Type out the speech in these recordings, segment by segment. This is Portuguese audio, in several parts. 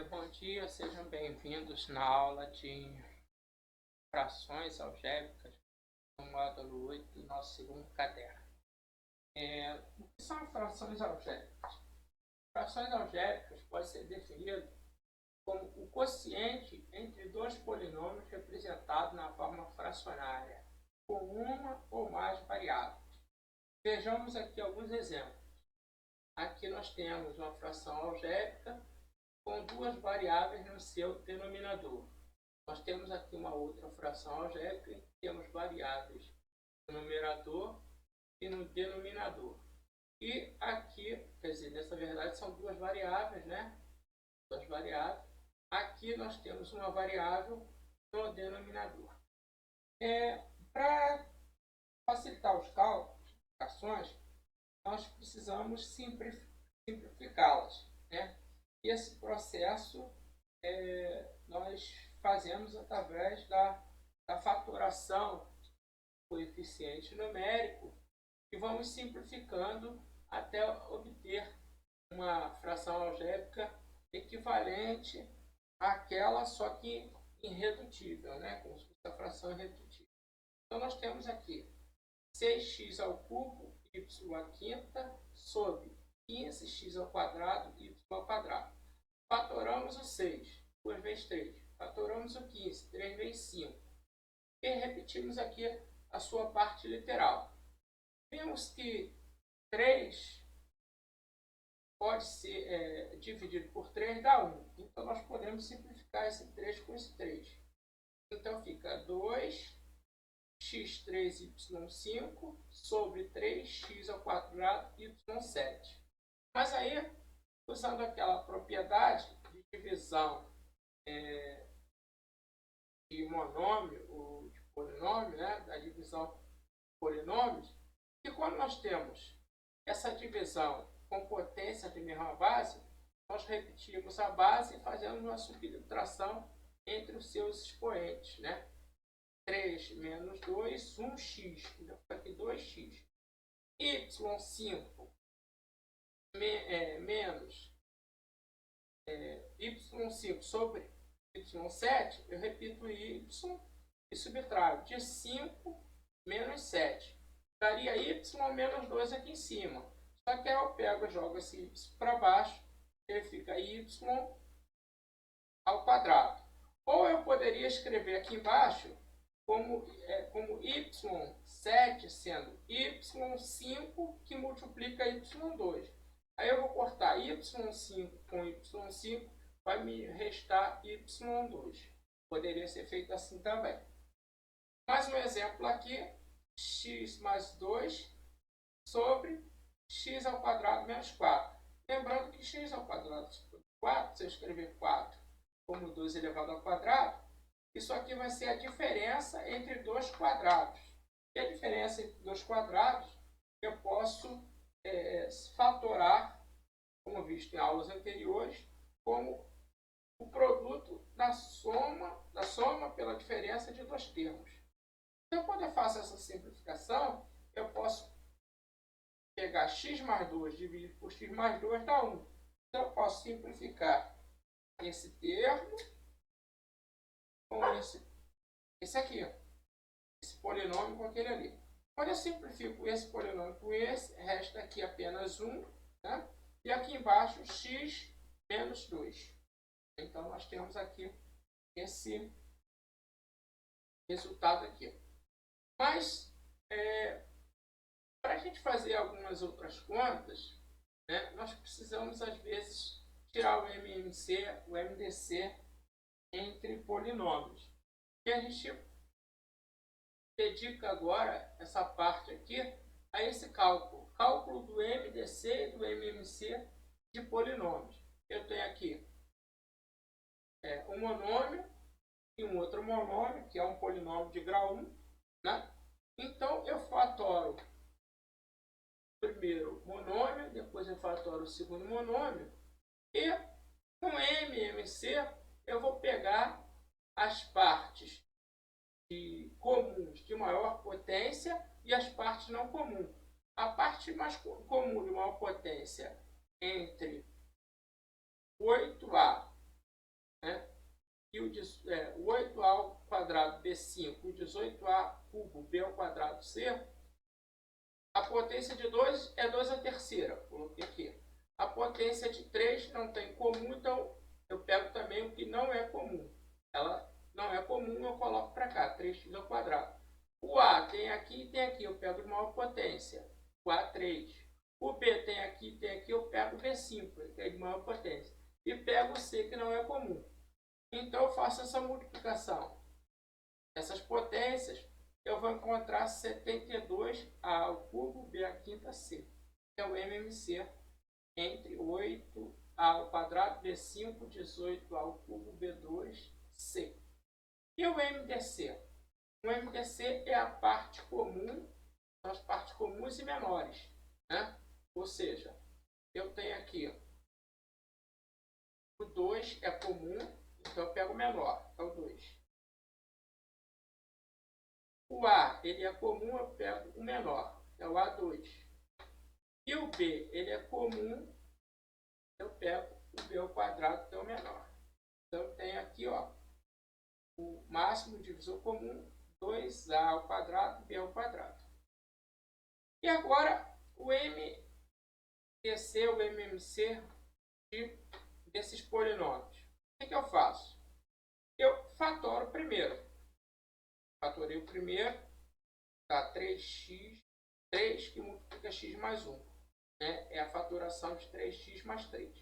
Bom dia, sejam bem-vindos na aula de frações algébricas, no módulo 8 do nosso segundo caderno. O que são frações algébricas? Frações algébricas pode ser definido como o quociente entre dois polinômios representados na forma fracionária, com uma ou mais variáveis. Vejamos aqui alguns exemplos. Aqui nós temos uma fração algébrica com duas variáveis no seu denominador. Nós temos aqui uma outra fração algébrica em que temos variáveis no numerador e no denominador. E aqui, quer dizer, nessa verdade são duas variáveis, né? Duas variáveis. Aqui nós temos uma variável no denominador. Para facilitar os cálculos, frações, nós precisamos simplificá-las, né? E esse processo nós fazemos através da fatoração do coeficiente numérico e vamos simplificando até obter uma fração algébrica equivalente àquela, só que irredutível, né? Como se fosse a fração irredutível. Então nós temos aqui 6x ao cubo y à quinta sobre 15x ao quadrado y ao quadrado. Fatoramos o 6, 2 vezes 3. Fatoramos o 15, 3 vezes 5. E repetimos aqui a sua parte literal. Vemos que 3 pode ser dividido por 3 dá 1. Então nós podemos simplificar esse 3 com esse 3. Então fica 2x3y5 sobre 3x ao quadrado y7. Mas aí, usando aquela propriedade de divisão de monômio ou de polinômio, né, da divisão de polinômios, e quando nós temos essa divisão com potência de mesma base, nós repetimos a base e fazemos uma subtração entre os seus expoentes, né? 3 menos 2, 1x. Então fica aqui 2x. y5 menos y5 sobre y7, eu repito o y e subtraio de 5 menos 7. Daria y menos 2 aqui em cima. Só que aí eu pego e jogo esse y para baixo, ele fica y ao quadrado. Ou eu poderia escrever aqui embaixo como y7 sendo y5 que multiplica y2. Aí eu vou cortar y5 com y5, vai me restar y2. Poderia ser feito assim também. Mais um exemplo aqui, x mais 2 sobre x ao quadrado menos 4. Lembrando que x ao quadrado sobre 4, se eu escrever 4 como 2 elevado ao quadrado, isso aqui vai ser a diferença entre dois quadrados. E a diferença entre dois quadrados eu posso fatorar, como visto em aulas anteriores, como o produto da soma pela diferença de dois termos. Então, quando eu faço essa simplificação, eu posso pegar x mais 2 dividido por x mais 2 dá 1. Então, eu posso simplificar esse termo com esse aqui, esse polinômio com aquele ali. Quando eu simplifico esse polinômio com esse, resta aqui apenas 1, né? E aqui embaixo x menos 2. Então nós temos aqui esse resultado aqui. Mas para a gente fazer algumas outras contas, né, nós precisamos às vezes tirar o MMC, o MDC entre polinômios. E a gente dedica agora essa parte aqui a esse cálculo. Cálculo do MDC e do MMC de polinômios. Eu tenho aqui um monômio e um outro monômio, que é um polinômio de grau 1. Né? Então, eu fatoro o primeiro monômio, depois eu fatoro o segundo monômio. E com MMC, eu vou pegar as partes comuns de maior potência e as partes não comuns. A parte mais comum de maior potência entre 8A, né, e o 8A ao quadrado B5 e o 18A cubo B ao quadrado C, a potência de 2 é 2 à terceira, coloquei aqui. A potência de 3 não tem comum, então eu pego também o que não é comum. Ela não é comum, eu coloco para cá, 3x ao quadrado. O A tem aqui e tem aqui, eu pego de maior potência, o A3. O B tem aqui e tem aqui, eu pego o B5, que é de maior potência. E pego o C, que não é comum. Então eu faço essa multiplicação. Essas potências, eu vou encontrar 72A ao cubo B à quinta C, que é o MMC, entre 8A ao quadrado B5, 18A ao cubo B2, C. E o MDC? O MDC é a parte comum, são as partes comuns e menores, né? Ou seja, eu tenho aqui o 2 é comum, então eu pego o menor, é o 2. O A, ele é comum, eu pego o menor, é o A2. E o B, ele é comum, eu pego o B ao quadrado, que é o menor. Então eu tenho aqui, ó, o máximo divisor comum, 2A ao quadrado, B ao quadrado. E agora o MDC, o MMC desses polinômios. O que eu faço? Eu fatoro primeiro. Fatorei o primeiro, dá 3x, 3 que multiplica x mais 1. Né? É a fatoração de 3x mais 3.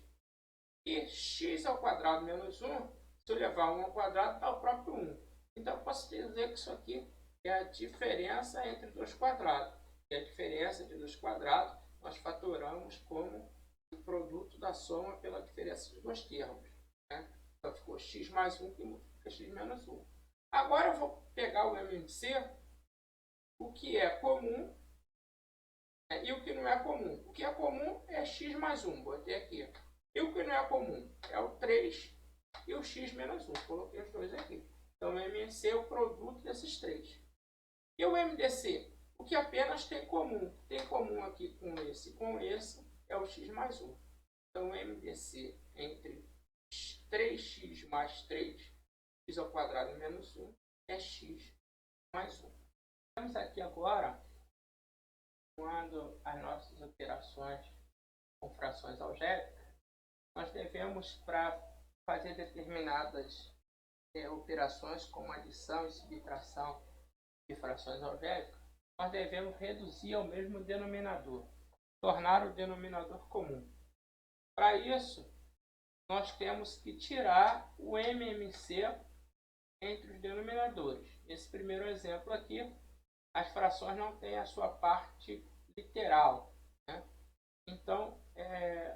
E x ao quadrado menos 1, se eu levar 1 ao quadrado, dá o próprio 1. Então eu posso dizer que isso aqui é a diferença entre dois quadrados. E a diferença de dois quadrados nós fatoramos como o produto da soma pela diferença de dois termos. Né? Então ficou x mais 1 que multiplica x menos 1. Agora eu vou pegar o MMC, o que é comum, e o que não é comum. O que é comum é x mais 1, botei aqui. E o que não é comum é o 3 e o x menos 1, coloquei os dois aqui. Então o MMC é o produto desses três. E o MDC? O que apenas tem comum. Tem comum aqui com esse é o x mais 1. Então o MDC entre 3x mais 3, x ao quadrado menos 1, é x mais 1. Vamos aqui agora, quando as nossas operações com frações algébricas, nós devemos, para fazer determinadas operações como adição e subtração de frações algébricas, nós devemos reduzir ao mesmo denominador, tornar o denominador comum. Para isso, nós temos que tirar o MMC entre os denominadores. Nesse primeiro exemplo aqui, as frações não têm a sua parte literal. Né? Então,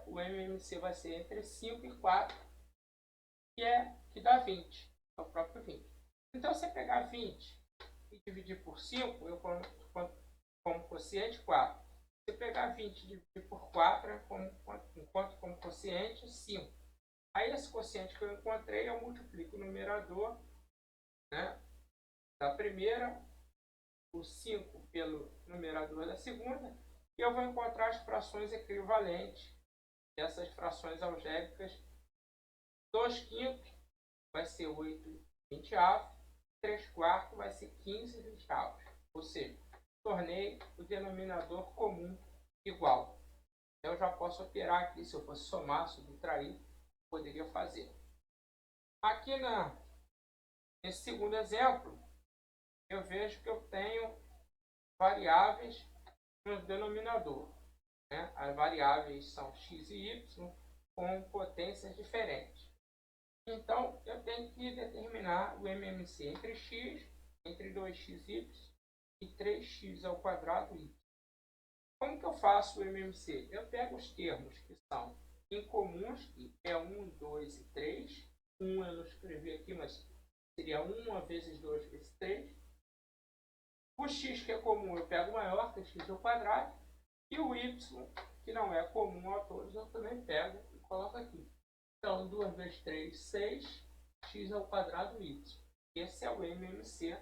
o MMC vai ser entre 5 e 4, que dá 20, é o próprio 20. Então, se você pegar 20 e dividir por 5, eu como quociente 4. Se pegar 20 e dividir por 4, eu encontro como quociente 5. Aí esse quociente que eu encontrei, eu multiplico o numerador, né, da primeira, o 5 pelo numerador da segunda, e eu vou encontrar as frações equivalentes dessas frações algébricas. 2 quintos vai ser 8 vinteavos, 3 quartos vai ser 15 vinteavos. Ou seja, tornei o denominador comum igual. Eu já posso operar aqui, se eu fosse somar, subtrair, poderia fazer. Aqui nesse segundo exemplo, eu vejo que eu tenho variáveis no denominador. Né? As variáveis são x e y com potências diferentes. Então, eu tenho que determinar o MMC entre x, entre 2xy e 3x ao quadrado y. Como que eu faço o MMC? Eu pego os termos que são incomuns, que é 1, 2 e 3. 1 eu não escrevi aqui, mas seria 1 vezes 2 vezes 3. O x, que é comum, eu pego o maior, que é x ao quadrado. E o y, que não é comum a todos, eu também pego e coloco aqui. Então, 2 vezes 3, 6, x ao quadrado y. Esse é o MMC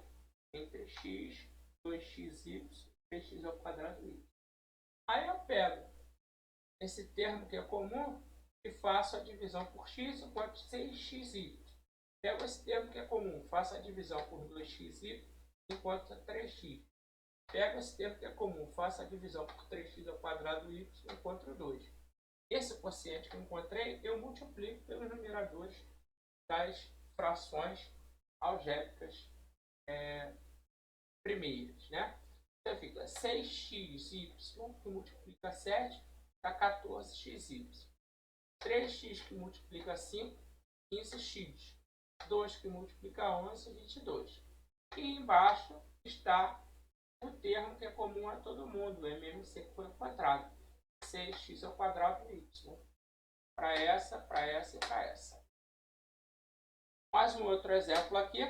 entre x, 2xy e 3x ao quadrado y. Aí eu pego esse termo que é comum e faço a divisão por x enquanto 6xy. Pego esse termo que é comum, faço a divisão por 2xy enquanto 3x. Pego esse termo que é comum, faço a divisão por 3x ao quadrado y enquanto 2. Esse quociente que eu encontrei, eu multiplico pelos numeradores das frações algébricas primeiras, né? Então fica 6xy, que multiplica 7, dá 14xy. 3x que multiplica 5, 15x. 2 que multiplica 11, 22. E embaixo está o termo que é comum a todo mundo, o MMC que foi encontrado. 6x ao quadrado y. Para essa e para essa. Mais um outro exemplo aqui.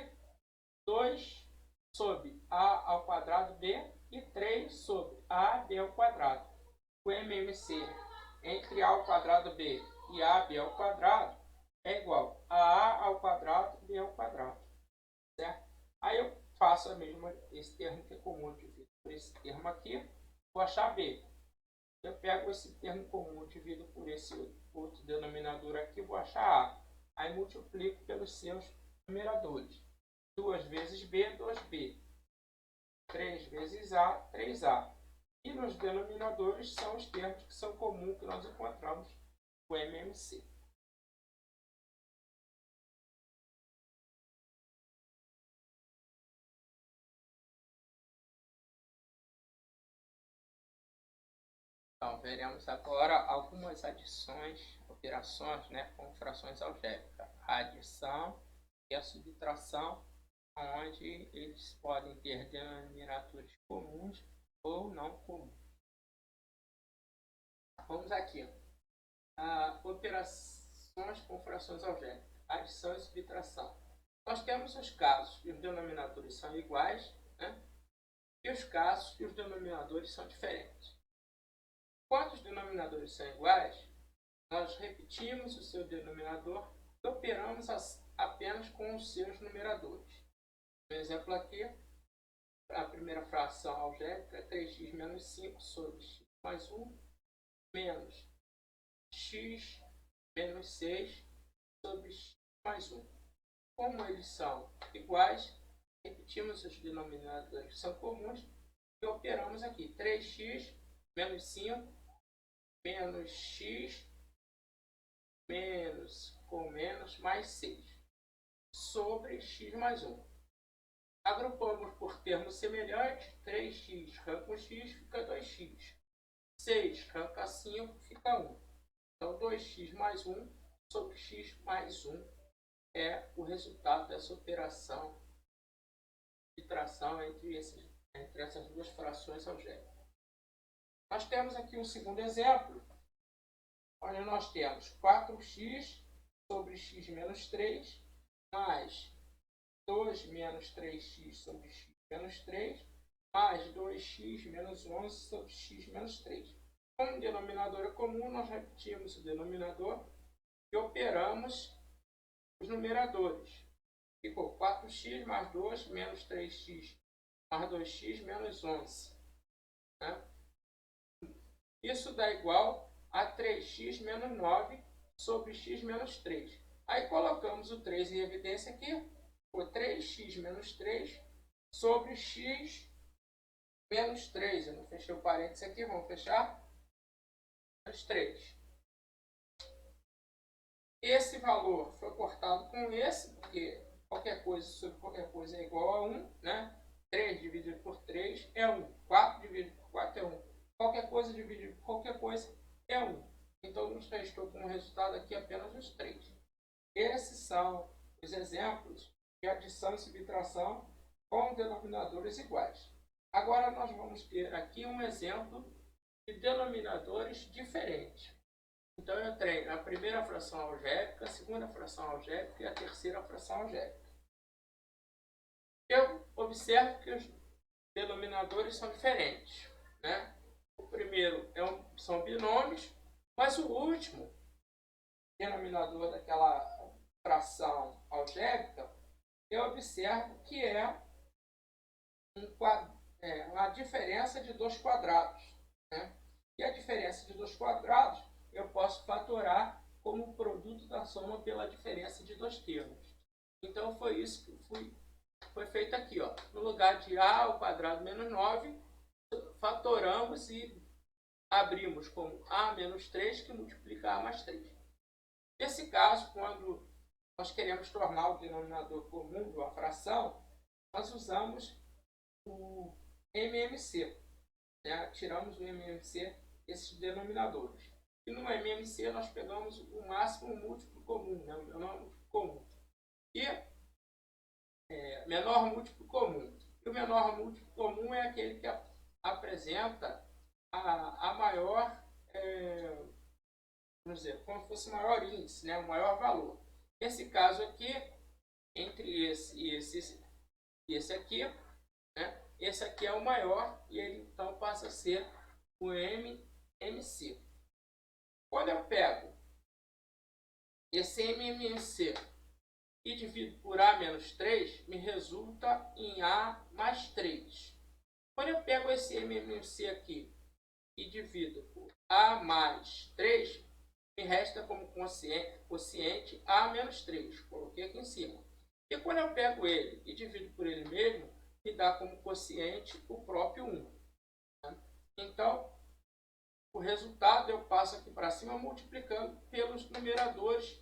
2 sobre a ao quadrado b e 3 sobre ab ao quadrado. O MMC entre a ao quadrado b e ab ao quadrado é igual a ao quadrado b ao quadrado. Certo? Aí eu faço a mesma, esse termo que é comum, divido por esse termo aqui, vou achar b. Eu pego esse termo comum, divido por esse outro denominador aqui, vou achar a. Aí multiplico pelos seus numeradores. 2 vezes b, 2b. 3 vezes a, 3a. E nos denominadores são os termos que são comuns que nós encontramos no MMC. Então, veremos agora algumas adições, operações, né, com frações algébricas. A adição e a subtração, onde eles podem ter denominadores comuns ou não comuns. Vamos aqui. Operações com frações algébricas. Adição e subtração. Nós temos os casos que os denominadores são iguais, né, e os casos que os denominadores são diferentes. Quando os denominadores são iguais, nós repetimos o seu denominador e operamos apenas com os seus numeradores. Um exemplo aqui, a primeira fração algébrica é 3x menos 5 sobre x mais 1 menos x menos 6 sobre x mais 1. Como eles são iguais, repetimos os denominadores que são comuns e operamos aqui 3x menos 5 menos x menos com menos mais 6 sobre x mais 1. Agrupamos por termos semelhantes, 3x arranca x, fica 2x. 6 arranca 5, fica 1. Então 2x mais 1 sobre x mais 1 é o resultado dessa operação de subtração entre essas duas frações algébricas. Nós temos aqui um segundo exemplo, onde nós temos 4x sobre x menos 3, mais 2 menos 3x sobre x menos 3, mais 2x menos 11 sobre x menos 3. Como o denominador é comum, nós repetimos o denominador e operamos os numeradores. Ficou 4x mais 2 menos 3x mais 2x menos 11. Né? Isso dá igual a 3x menos 9 sobre x menos 3. Aí colocamos o 3 em evidência aqui. O 3x menos 3 sobre x menos 3. Eu não fechei o parênteses aqui, vamos fechar. Menos 3. Esse valor foi cortado com esse, porque qualquer coisa sobre qualquer coisa é igual a 1. Né? 3 dividido por 3 é 1. 4 dividido por 4 é 1. Qualquer coisa dividido por qualquer coisa é 1. Então, nos restou como resultado aqui apenas os 3. Esses são os exemplos de adição e subtração com denominadores iguais. Agora, nós vamos ter aqui um exemplo de denominadores diferentes. Então, eu tenho a primeira fração algébrica, a segunda fração algébrica e a terceira fração algébrica. Eu observo que os denominadores são diferentes. Né? O primeiro são binômios, mas o último denominador daquela fração algébrica, eu observo que é uma diferença de dois quadrados. Né? E a diferença de dois quadrados eu posso fatorar como produto da soma pela diferença de dois termos. Então foi isso que foi feito aqui. Ó. No lugar de a ao quadrado menos 9, fatoramos e abrimos como a menos 3 que multiplica a mais 3. Nesse caso, quando nós queremos tornar o denominador comum de uma fração, nós usamos o MMC. Né? Tiramos o MMC desses denominadores. E no MMC nós pegamos o máximo múltiplo comum, né? O menor múltiplo comum. E menor múltiplo comum. E o menor múltiplo comum é aquele que apresenta a maior, vamos dizer, como se fosse o maior índice, né? O maior valor. Nesse caso aqui, entre esse e esse aqui, né? Esse aqui é o maior e ele então passa a ser o MMC. Quando eu pego esse MMC e divido por A menos 3, me resulta em A mais 3. Quando eu pego esse MMC aqui e divido por A mais 3, me resta como quociente A menos 3. Coloquei aqui em cima. E quando eu pego ele e divido por ele mesmo, me dá como quociente o próprio 1. Então, o resultado eu passo aqui para cima multiplicando pelos numeradores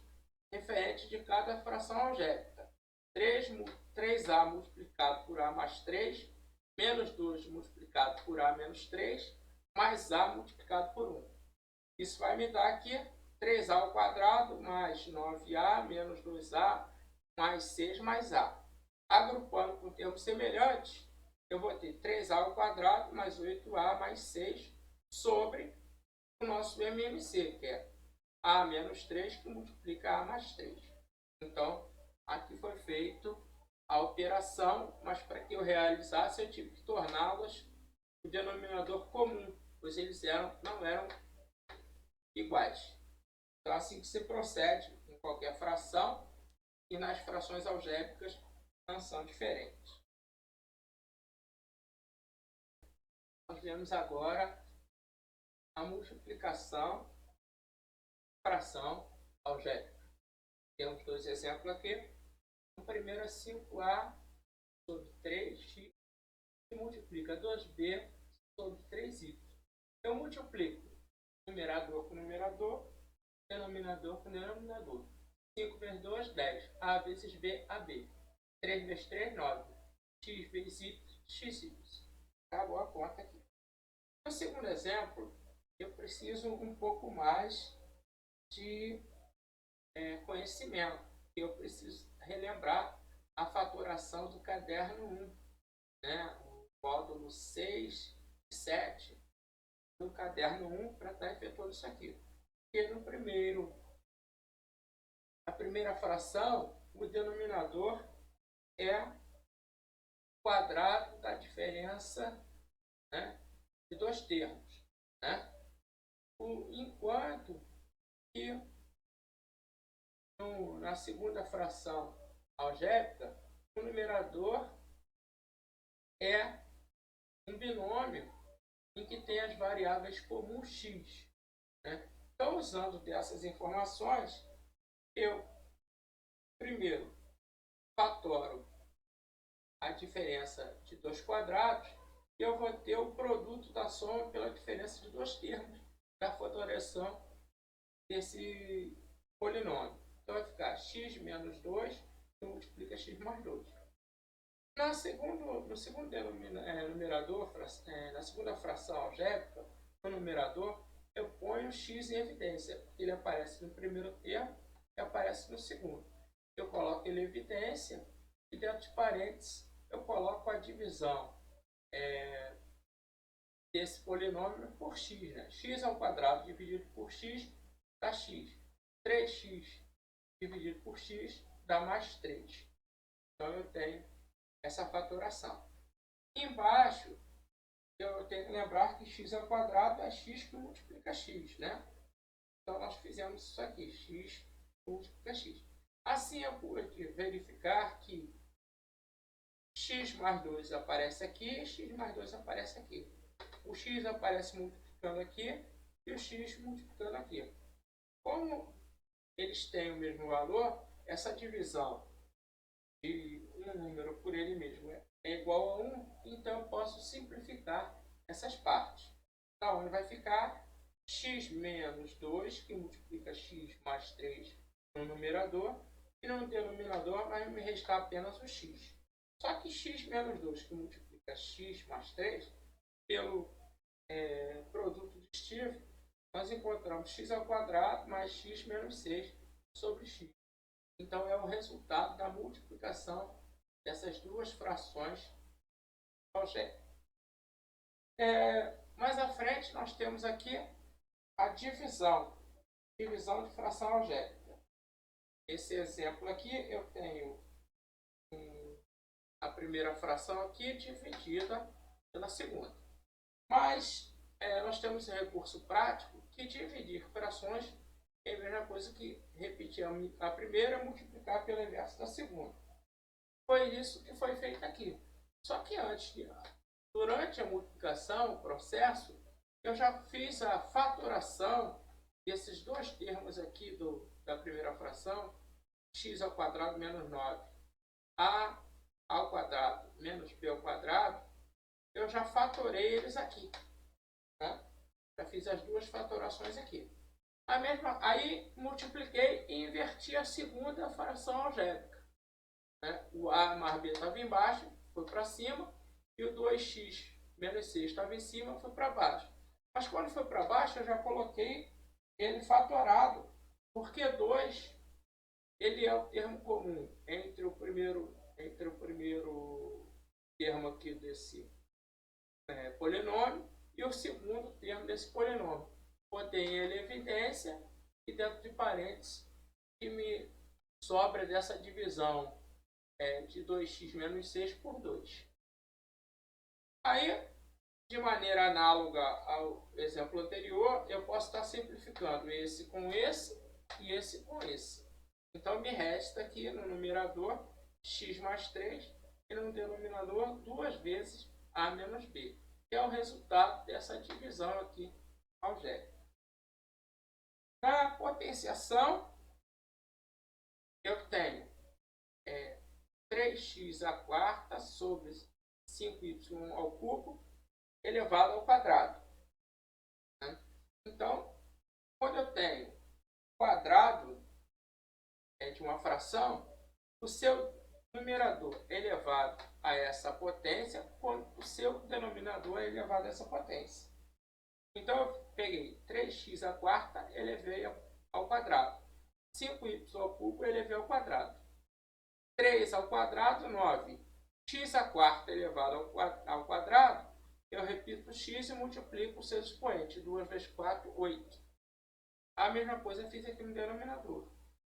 referentes de cada fração algébrica. 3A multiplicado por A mais 3, menos 2 multiplicado por A menos 3, mais A multiplicado por 1. Isso vai me dar aqui 3A ao quadrado mais 9A menos 2A mais 6 mais A. Agrupando com termos semelhantes, eu vou ter 3A ao quadrado mais 8A mais 6 sobre o nosso MMC, que é A menos 3, que multiplica A mais 3. Então, aqui foi feito a operação, mas para que eu realizasse, eu tive que torná-las o denominador comum, pois eles não eram iguais. Então, assim que se procede em qualquer fração, e nas frações algébricas não são diferentes. Nós vemos agora a multiplicação fração algébrica. Temos dois exemplos aqui. O primeiro é 5A sobre 3x, que multiplica 2b sobre 3y. Eu multiplico numerador com numerador, denominador com denominador. 5 vezes 2, 10. A vezes b, AB. 3 vezes 3, 9. X vezes y, xy. Acabou a conta aqui. No segundo exemplo, eu preciso um pouco mais de conhecimento. Eu preciso relembrar a fatoração do caderno 1, né? O módulo 6 e 7 do caderno 1 para estar efetuando isso aqui. Porque no a primeira fração, o denominador é o quadrado da diferença, né, de dois termos. Né? Enquanto que na segunda fração algébrica, o numerador é um binômio em que tem as variáveis comuns x. Né? Então, usando dessas informações, eu primeiro fatoro a diferença de dois quadrados e eu vou ter o produto da soma pela diferença de dois termos da fatoração desse polinômio. Então vai ficar x menos 2 que multiplica x mais 2. No segundo numerador, na segunda fração algébrica, no numerador, eu ponho x em evidência, porque ele aparece no primeiro termo e aparece no segundo. Eu coloco ele em evidência e dentro de parênteses eu coloco a divisão desse polinômio por x. Né? X ao quadrado dividido por x dá x. 3x dividido por x dá mais 3. Então eu tenho essa fatoração. Embaixo eu tenho que lembrar que x ao quadrado é x que multiplica x. Né? Então nós fizemos isso aqui, x multiplica x. Assim eu pude verificar que x mais 2 aparece aqui e x mais 2 aparece aqui. O x aparece multiplicando aqui e o x multiplicando aqui. Como eles têm o mesmo valor, essa divisão de um número por ele mesmo é igual a 1, então eu posso simplificar essas partes. Então, onde vai ficar x menos 2, que multiplica x mais 3 no numerador, e no denominador vai me restar apenas o x. Só que x menos 2, que multiplica x mais 3, pelo produto digestivo, nós encontramos x ao quadrado mais x menos 6 sobre x. Então, é o resultado da multiplicação dessas duas frações algébricas. Mais à frente, nós temos aqui a divisão de fração algébrica. Esse exemplo aqui, eu tenho a primeira fração aqui dividida pela segunda. Mas nós temos um recurso prático que dividir frações é a mesma coisa que repetir a primeira e multiplicar pelo inverso da segunda. Foi isso que foi feito aqui. Só que durante a multiplicação, o processo, eu já fiz a fatoração desses dois termos aqui da primeira fração, x ao quadrado menos 9, a ao quadrado menos b ao quadrado, eu já fatorei eles aqui. Né? Já fiz as duas fatorações aqui. Aí multipliquei e inverti a segunda fração algébrica. Né? O a mais b estava embaixo, foi para cima, e o 2x menos 6 estava em cima, foi para baixo. Mas quando foi para baixo, eu já coloquei ele fatorado, porque 2 ele é o termo comum entre o primeiro termo aqui desse polinômio e o segundo termo desse polinômio. Botei ele em evidência e dentro de parênteses que me sobra dessa divisão de 2x menos 6 por 2. Aí, de maneira análoga ao exemplo anterior, eu posso estar simplificando esse com esse e esse com esse. Então, me resta aqui no numerador x mais 3 e no denominador 2 vezes a menos b, que é o resultado dessa divisão aqui algébrica. Na potenciação, eu tenho 3x à quarta sobre 5y ao cubo elevado ao quadrado. Então, quando eu tenho quadrado de uma fração, o seu numerador é elevado a essa potência, quando o seu denominador é elevado a essa potência. Então, eu peguei 3x à quarta, elevei ao quadrado. 5y ao cubo, elevei ao quadrado. 3 ao quadrado, 9. X à quarta elevado ao quadrado, eu repito x e multiplico o seu expoente. 2 vezes 4, 8. A mesma coisa eu fiz aqui no denominador.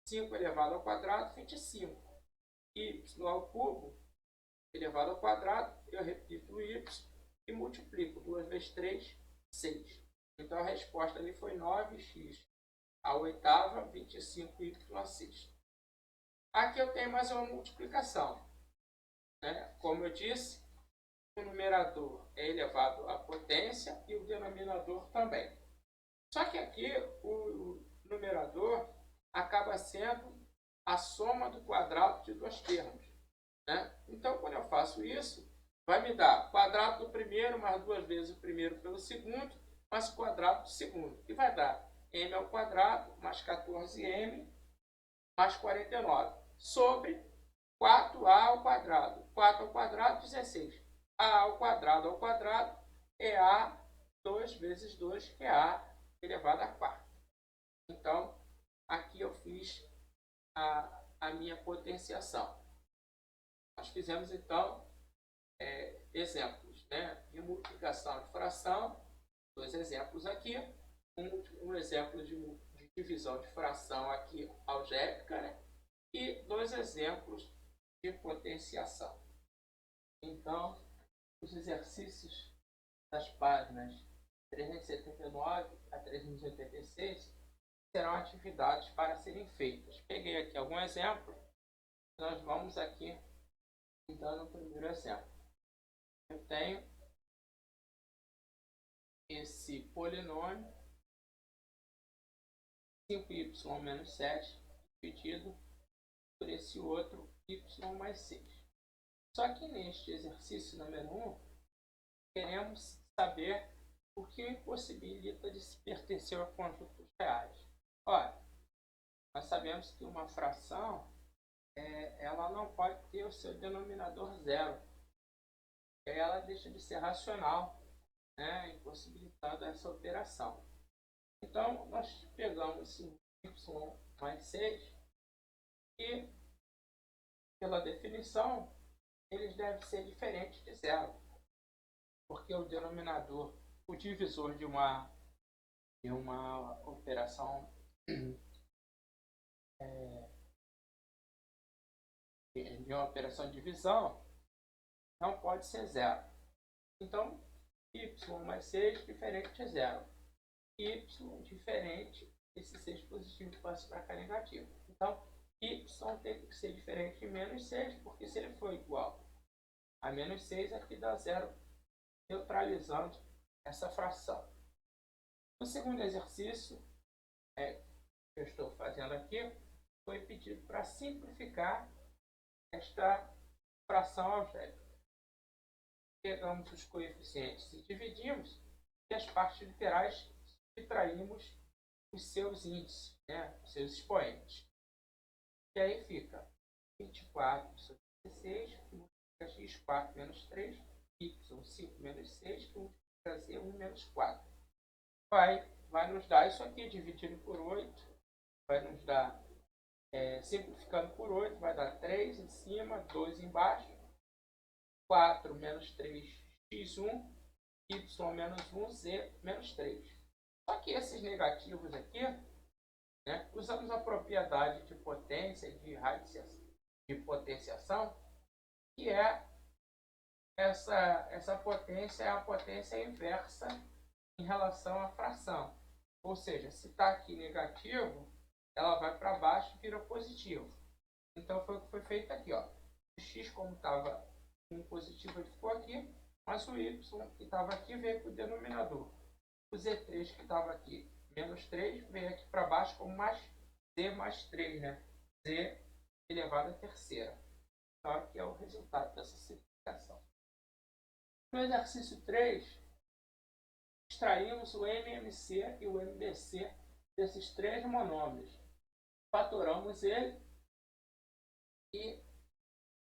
5 elevado ao quadrado, 25. Y ao cubo elevado ao quadrado, eu repito o y e multiplico. 2 vezes 3, 6. Então a resposta ali foi 9x à oitava, 25y à sexta. Aqui eu tenho mais uma multiplicação. Como eu disse, o numerador é elevado à potência e o denominador também. Só que aqui o numerador acaba sendo a soma do quadrado de dois termos. Então, quando eu faço isso, vai me dar quadrado do primeiro mais 2 vezes o primeiro pelo segundo, mais o quadrado do segundo. E vai dar m ao quadrado mais 14m mais 49 sobre 4a ao quadrado. 4 ao quadrado, 16. A ao quadrado é a 2 vezes 2, que é a elevado a quarta. Então, aqui eu fiz a minha potenciação. Nós fizemos, então, exemplos de multiplicação de fração, 2 exemplos aqui, um exemplo de divisão de fração aqui algébrica, e 2 exemplos de potenciação. Então, os exercícios das páginas 379 a 386 serão atividades para serem feitas. Peguei aqui algum exemplo, nós vamos aqui dando o primeiro exemplo. Eu tenho esse polinômio 5y menos 7 dividido por esse outro y mais 6. Só que neste exercício número 1, queremos saber o que o impossibilita de se pertencer a conjuntos reais. Olha, nós sabemos que uma fração ela não pode ter o seu denominador zero. Ela deixa de ser racional, né, impossibilitando essa operação. Então, nós pegamos esse y mais 6 e, pela definição, eles devem ser diferentes de zero, porque o denominador, o divisor de uma operação de uma operação de divisão não pode ser zero. Então, y mais 6 diferente de zero. Y diferente, esse 6 positivo passa para cá negativo. Então, y tem que ser diferente de menos 6, porque se ele for igual a menos 6, aqui dá zero, neutralizando essa fração. No segundo exercício que eu estou fazendo aqui, foi pedido para simplificar esta fração algébrica. Pegamos os coeficientes e dividimos, e as partes literais subtraímos os seus índices, né, os seus expoentes. E aí fica 24 sobre 16, que multiplica x4 menos 3, y5 menos 6, que multiplica z1 menos 4. Vai nos dar isso aqui, dividido por 8, vai nos dar, simplificando por 8, vai dar 3 em cima, 2 embaixo, 4 menos 3, x1, y menos 1, z menos 3. Só que esses negativos aqui, né, usamos a propriedade de potência, de potenciação, que é essa potência é a potência inversa em relação à fração. Ou seja, se está aqui negativo, ela vai para baixo e vira positivo. Então foi o que foi feito aqui. Ó. O x, como estava um positivo, ele ficou aqui, mas o y que estava aqui veio para o denominador. O z3 que estava aqui, menos 3, veio aqui para baixo como mais z mais 3, né? Z elevado à terceira. Então aqui é o resultado dessa simplificação. No exercício 3, extraímos o MMC e o MBC desses três monômios. Fatoramos ele e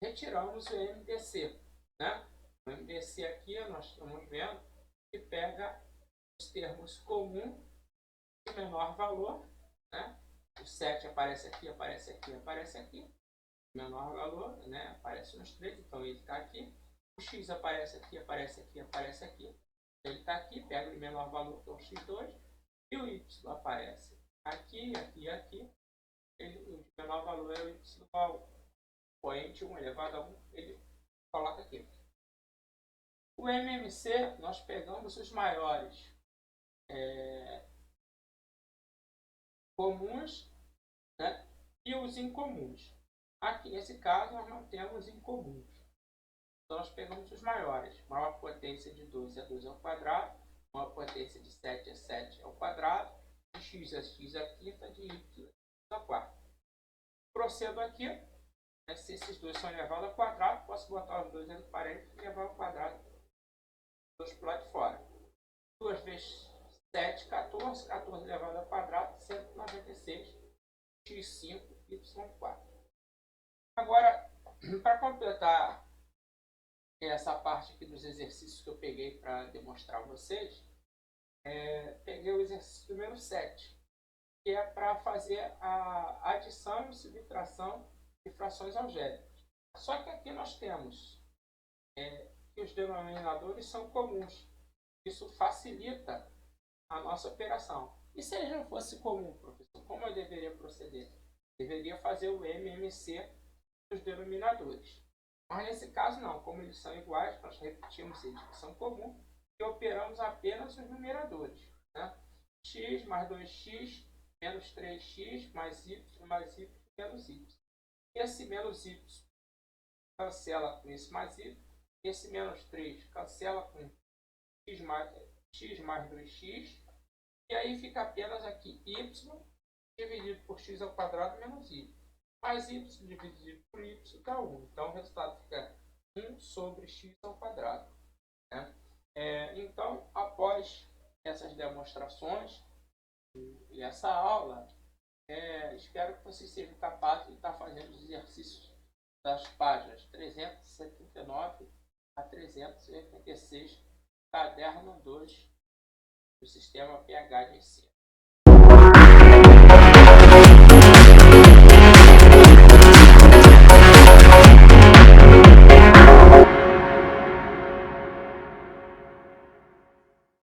retiramos o MBC. Né? O MBC aqui nós estamos vendo que pega os termos comum de menor valor. Né? O 7 aparece aqui, aparece aqui, aparece aqui. Menor valor, né? Aparece nos três, então ele está aqui. O x aparece aqui, aparece aqui, aparece aqui. Ele está aqui, pega o menor valor, que é o x2. E o y aparece aqui, aqui e aqui. O menor valor é o y ao expoente 1 elevado a 1. Ele coloca aqui. O MMC, nós pegamos os maiores comuns, né? E os incomuns. Aqui, nesse caso, nós não temos incomuns. Então, nós pegamos os maiores. Maior potência de 12 é 12 ao quadrado. Maior potência de 7 é 7 ao quadrado. De x é x à quinta, de y à quarta. Procedo aqui. Né, se esses dois são elevados ao quadrado, posso botar os dois dentro do parênteses e levar ao quadrado. Dois para o lado de fora. 2 vezes 7, 14. 14 elevado ao quadrado, 196. x5, y4. Agora, para completar essa parte aqui dos exercícios que eu peguei para demonstrar a vocês, peguei o exercício número 7, que é para fazer a adição e subtração de frações algébricas. Só que aqui nós temos que os denominadores são comuns. Isso facilita a nossa operação. E se eles não fossem comuns, professor, como eu deveria proceder? Deveria fazer o MMC dos denominadores. Mas nesse caso não, como eles são iguais, nós repetimos eles que são comuns e operamos apenas os numeradores. Né? X mais 2x menos 3x mais y menos y. Esse menos y cancela com esse mais y. Esse menos 3 cancela com x mais x mais 2x, e aí fica apenas aqui y dividido por x ao quadrado menos y. Mais y dividido por y dá 1. Então o resultado fica 1 sobre x ao quadrado. Né? Então, após essas demonstrações e essa aula, espero que vocês sejam capazes de estar fazendo os exercícios das páginas 379 a 386, caderno 2 do sistema PH de ensino.